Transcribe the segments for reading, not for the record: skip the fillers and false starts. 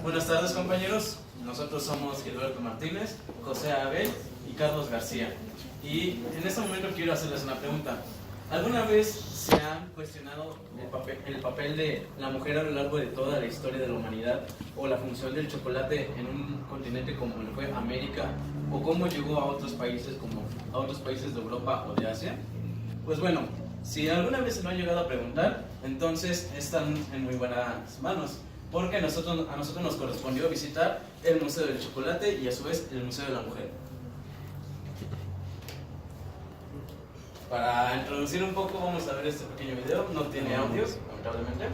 Buenas tardes, compañeros. Nosotros somos Gilberto Martínez, José Abel y Carlos García. Y en este momento quiero hacerles una pregunta. ¿Alguna vez se han cuestionado el papel de la mujer a lo largo de toda la historia de la humanidad, o la función del chocolate en un continente como lo fue América, o cómo llegó a otros países como a otros países de Europa o de Asia? Pues bueno, si alguna vez se lo han llegado a preguntar, entonces están en muy buenas manos, porque a nosotros nos correspondió visitar el Museo del Chocolate y a su vez el Museo de la Mujer. Para introducir un poco vamos a ver este pequeño video, no tiene audios, lamentablemente.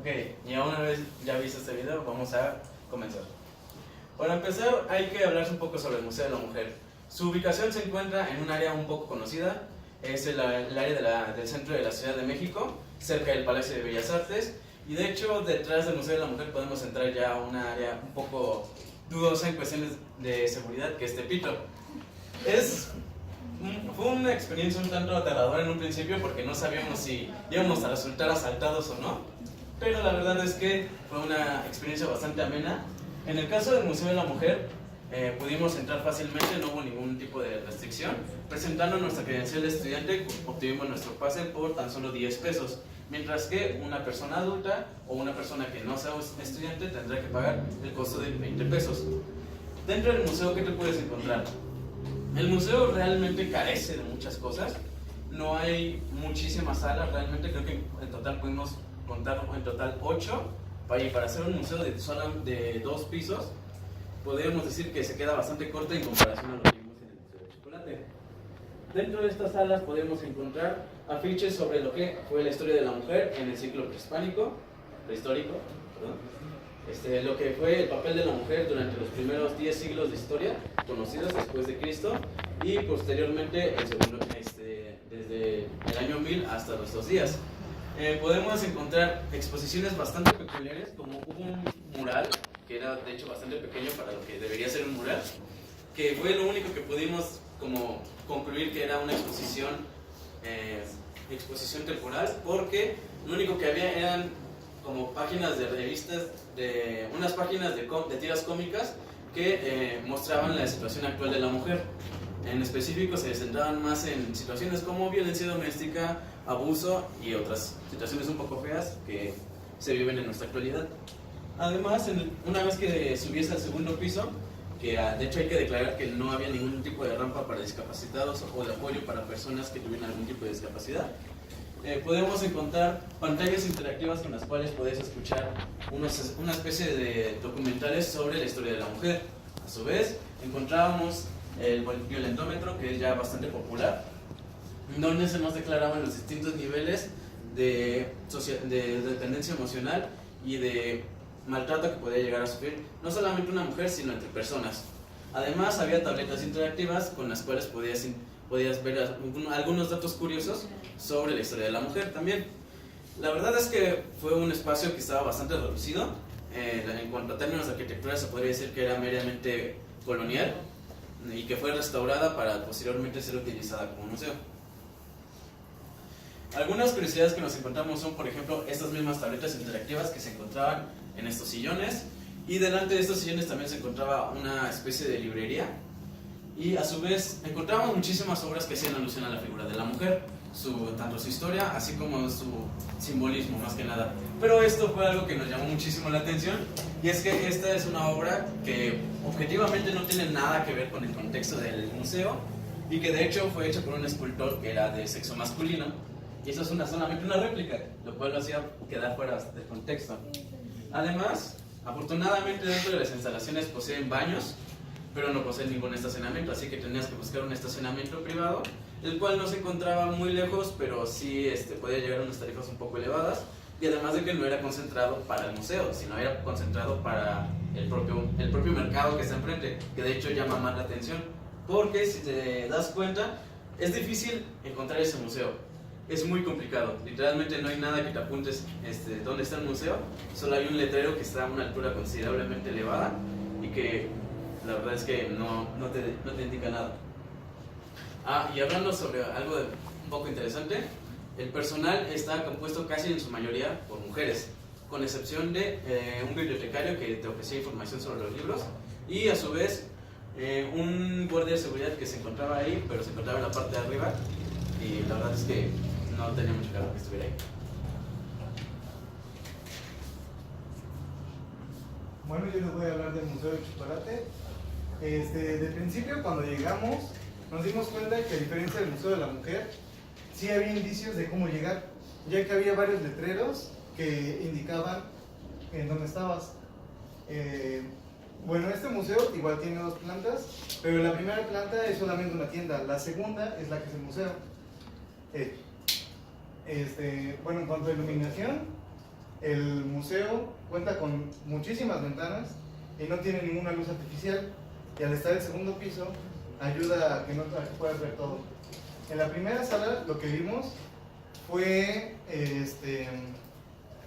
Ok, y una vez ya visto este video, vamos a comenzar. Para empezar, hay que hablar un poco sobre el Museo de la Mujer. Su ubicación se encuentra en un área un poco conocida, es el área del centro de la Ciudad de México, cerca del Palacio de Bellas Artes, y de hecho detrás del Museo de la Mujer podemos entrar ya a una área un poco dudosa en cuestiones de seguridad, que es Tepito. Fue una experiencia un tanto aterradora en un principio porque no sabíamos si íbamos a resultar asaltados o no, pero la verdad es que fue una experiencia bastante amena. En el caso del Museo de la Mujer, pudimos entrar fácilmente, no hubo ningún tipo de restricción. Presentando nuestra credencial de estudiante, obtuvimos nuestro pase por tan solo 10 pesos, mientras que una persona adulta o una persona que no sea estudiante tendrá que pagar el costo de 20 pesos. Dentro del museo, ¿qué te puedes encontrar? El museo realmente carece de muchas cosas, no hay muchísimas salas, realmente creo que en total pudimos contar en total 8, y para hacer un museo de 2 pisos, podríamos decir que se queda bastante corto en comparación a lo que vimos en el Museo del Chocolate. Dentro de estas salas podemos encontrar afiches sobre lo que fue la historia de la mujer en el siglo prehistórico, lo que fue el papel de la mujer durante los primeros 10 siglos de historia conocidos después de Cristo, y posteriormente desde el año 1000 hasta nuestros días. Podemos encontrar exposiciones bastante peculiares, como un mural que era de hecho bastante pequeño para lo que debería ser un mural, que fue lo único que pudimos como concluir que era una exposición temporal, porque lo único que había eran como páginas de revistas, unas páginas de tiras cómicas que mostraban la situación actual de la mujer. En específico se centraban más en situaciones como violencia doméstica, abuso y otras situaciones un poco feas que se viven en nuestra actualidad. Además, una vez que subiese al segundo piso, que de hecho hay que declarar que no había ningún tipo de rampa para discapacitados o de apoyo para personas que tuvieran algún tipo de discapacidad, podemos encontrar pantallas interactivas con las cuales podés escuchar una especie de documentales sobre la historia de la mujer. A su vez, encontrábamos el violentómetro, que es ya bastante popular, donde se nos declaraban los distintos niveles de dependencia emocional y de maltrato que podía llegar a sufrir no solamente una mujer, sino entre personas. Además, había tabletas interactivas con las cuales podías ver algunos datos curiosos sobre la historia de la mujer también. La verdad es que fue un espacio que estaba bastante reducido. En cuanto a términos de arquitectura, se podría decir que era meramente colonial y que fue restaurada para posteriormente ser utilizada como museo. Algunas curiosidades que nos encontramos son, por ejemplo, estas mismas tabletas interactivas que se encontraban en estos sillones, y delante de estos sillones también se encontraba una especie de librería, y a su vez encontrábamos muchísimas obras que hacían alusión a la figura de la mujer. tanto su historia, así como su simbolismo más que nada. Pero esto fue algo que nos llamó muchísimo la atención, y es que esta es una obra que objetivamente no tiene nada que ver con el contexto del museo, y que de hecho fue hecha por un escultor que era de sexo masculino, y eso es solamente una réplica, lo cual lo hacía quedar fuera del contexto. Además, afortunadamente dentro de las instalaciones poseen baños, pero no poseen ningún estacionamiento, así que tenías que buscar un estacionamiento privado, el cual no se encontraba muy lejos, pero sí podía llegar a unas tarifas un poco elevadas, y además de que no era concentrado para el museo, sino era concentrado para el propio mercado que está enfrente, que de hecho llama más la atención, porque si te das cuenta, es difícil encontrar ese museo, es muy complicado, literalmente no hay nada que te apuntes dónde está el museo, solo hay un letrero que está a una altura considerablemente elevada, y que la verdad es que no te indica nada. Y hablando sobre algo un poco interesante, el personal está compuesto casi en su mayoría por mujeres, con excepción de un bibliotecario que te ofrecía información sobre los libros, y a su vez un guardia de seguridad que se encontraba ahí, pero se encontraba en la parte de arriba, y la verdad es que no tenía mucho claro que estuviera ahí. Bueno, yo les voy a hablar del Museo del Chocolate. De principio, cuando llegamos, nos dimos cuenta que a diferencia del Museo de la Mujer, sí había indicios de cómo llegar, ya que había varios letreros que indicaban en dónde estabas. Bueno, este museo igual tiene 2 plantas, pero la primera planta es solamente una tienda, la segunda es la que es el museo. Bueno, en cuanto a iluminación, el museo cuenta con muchísimas ventanas y no tiene ninguna luz artificial, y al estar el segundo piso ayuda a que puedas ver todo. En la primera sala lo que vimos fue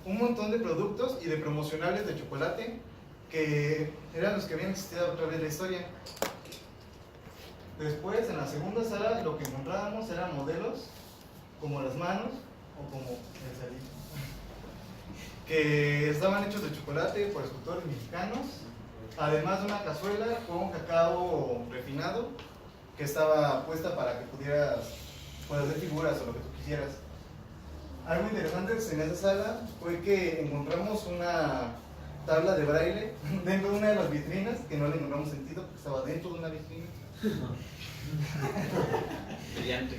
un montón de productos y de promocionales de chocolate que eran los que habían existido a través de la historia. Después, en la segunda sala, lo que encontrábamos eran modelos como las manos o como el salito, que estaban hechos de chocolate por escultores mexicanos, además de una cazuela con cacao refinado que estaba puesta para que pudieras hacer figuras o lo que tú quisieras. Algo interesante en esa sala fue que encontramos una tabla de braille dentro de una de las vitrinas, que no le encontramos sentido porque estaba dentro de una vitrina. Brillante.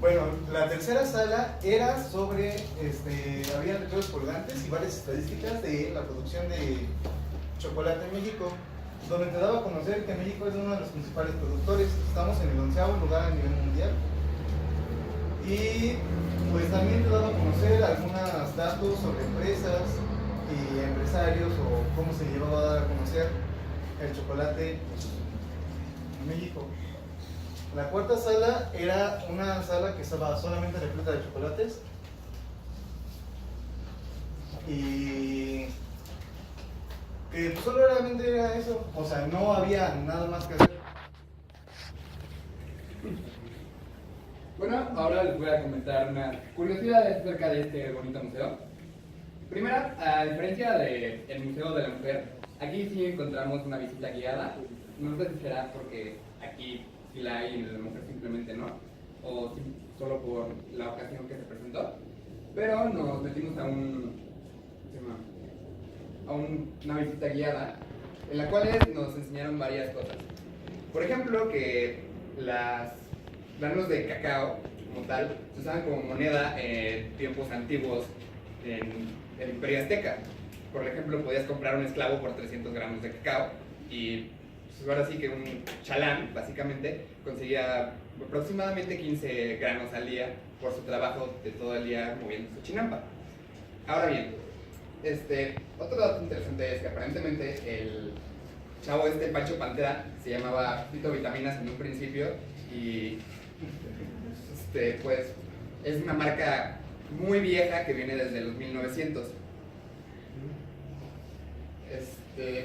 Bueno, la tercera sala era sobre, había letreros colgantes y varias estadísticas de la producción de chocolate en México, donde te daba a conocer que México es uno de los principales productores. Estamos en el 11º lugar a nivel mundial. Y pues también te daba a conocer algunos datos sobre empresas y empresarios, o cómo se llevaba a dar a conocer el chocolate en México. La cuarta sala era una sala que estaba solamente repleta de chocolates, y que pues solamente era eso, o sea, no había nada más que hacer. Bueno, ahora les voy a comentar una curiosidad acerca de este bonito museo. Primera, a diferencia del Museo de la Mujer, aquí sí encontramos una visita guiada. No sé si será porque aquí sí la hay y en la mujer simplemente no, o solo por la ocasión que se presentó, pero nos metimos a una visita guiada en la cual nos enseñaron varias cosas. Por ejemplo, que las granos de cacao como tal se usaban como moneda en tiempos antiguos en el Imperio Azteca. Por ejemplo, podías comprar un esclavo por 300 gramos de cacao, y pues ahora sí que un chalán básicamente conseguía aproximadamente 15 granos al día por su trabajo de todo el día moviendo su chinampa. Ahora bien, otro dato interesante es que aparentemente el chavo Pancho Pantera se llamaba Fito Vitaminas en un principio, y pues es una marca muy vieja que viene desde los 1900.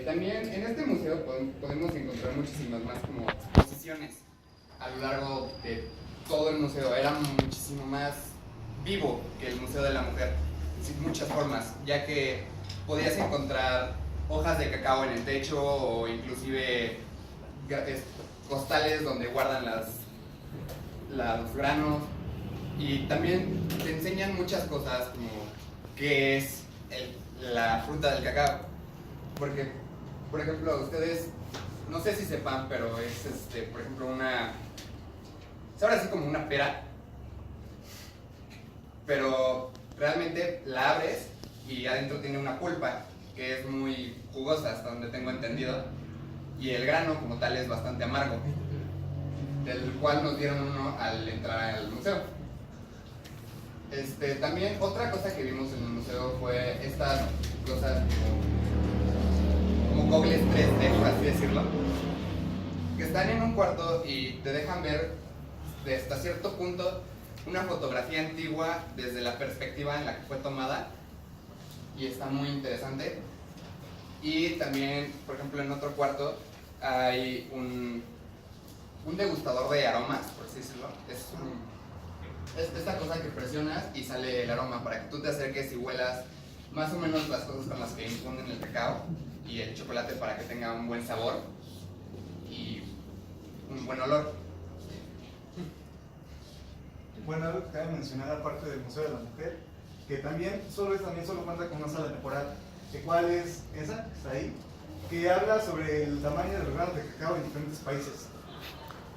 También en este museo podemos encontrar muchísimas más como exposiciones a lo largo de todo el museo. Era muchísimo más vivo que el Museo de la Mujer, en muchas formas, ya que podías encontrar hojas de cacao en el techo, o inclusive costales donde guardan los granos. Y también te enseñan muchas cosas como qué es la fruta del cacao. Porque, por ejemplo, ustedes, no sé si sepan, pero es, por ejemplo, es ahora sí como una pera, pero realmente la abres y adentro tiene una pulpa que es muy jugosa, hasta donde tengo entendido, y el grano como tal es bastante amargo, del cual nos dieron uno al entrar al museo. También otra cosa que vimos en el museo fue estas cosas como gogles 3D, por así decirlo, que están en un cuarto y te dejan ver hasta cierto punto una fotografía antigua desde la perspectiva en la que fue tomada, y está muy interesante. Y también, por ejemplo, en otro cuarto hay un degustador de aromas, por así decirlo. Es esta cosa que presionas y sale el aroma para que tú te acerques y huelas más o menos las cosas con las que infunden el cacao y el chocolate para que tenga un buen sabor y un buen olor. Bueno, algo que cabe mencionar aparte del Museo de la Mujer, que también solo cuenta con una sala temporal, que cuál es esa, que está ahí, que habla sobre el tamaño de los granos de cacao en diferentes países.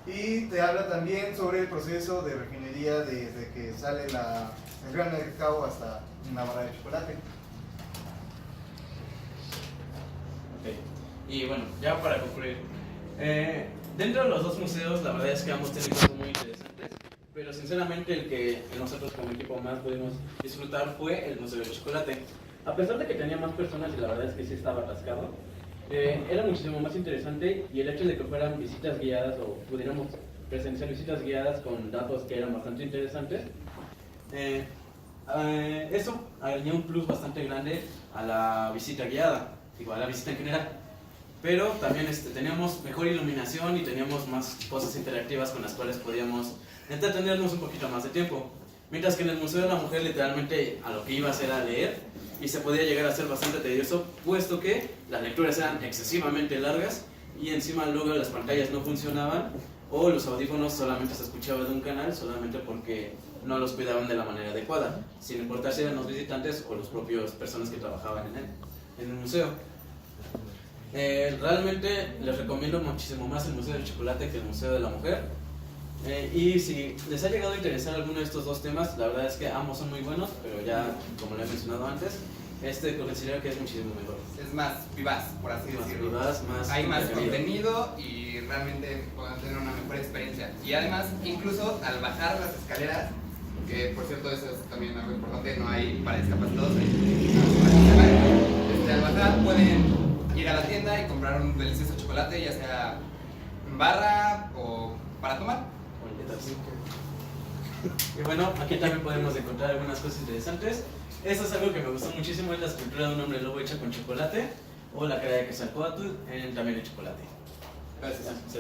Y te habla también sobre el proceso de refinería desde que sale el grano de cacao hasta una barra de chocolate. Ok. Y bueno, ya para concluir, dentro de los dos museos la verdad es que ambos tienen cosas muy interesantes, pero sinceramente el que nosotros como equipo más pudimos disfrutar fue el Museo del Chocolate. A pesar de que tenía más personas y la verdad es que sí estaba atascado, era muchísimo más interesante, y el hecho de que fueran visitas guiadas o pudiéramos presenciar visitas guiadas con datos que eran bastante interesantes, eso añadió un plus bastante grande a la visita guiada, igual a la visita en general. Pero también teníamos mejor iluminación y teníamos más cosas interactivas con las cuales podíamos entretenernos un poquito más de tiempo. Mientras que en el Museo de la Mujer literalmente a lo que ibas era leer, y se podía llegar a ser bastante tedioso, puesto que las lecturas eran excesivamente largas y encima luego las pantallas no funcionaban o los audífonos solamente se escuchaba de un canal solamente porque no los cuidaban de la manera adecuada, sin importar si eran los visitantes o las propias personas que trabajaban en el museo. Realmente les recomiendo muchísimo más el Museo del Chocolate que el Museo de la Mujer. Y si les ha llegado a interesar alguno de estos dos temas, la verdad es que ambos son muy buenos, pero ya, como lo he mencionado antes, considero que es muchísimo mejor. Es más vivaz, por así decirlo. Hay más contenido y realmente pueden tener una mejor experiencia. Y además, incluso al bajar las escaleras, que por cierto eso es también algo importante, no hay para discapacitados, al bajar pueden ir a la tienda y comprar un delicioso chocolate, ya sea en barra o para tomar. Y bueno, aquí también podemos encontrar algunas cosas interesantes. Eso es algo que me gustó muchísimo, es la escultura de un hombre lobo hecha con chocolate, o la cara de Quetzalcóatl también de chocolate. Gracias. Sí.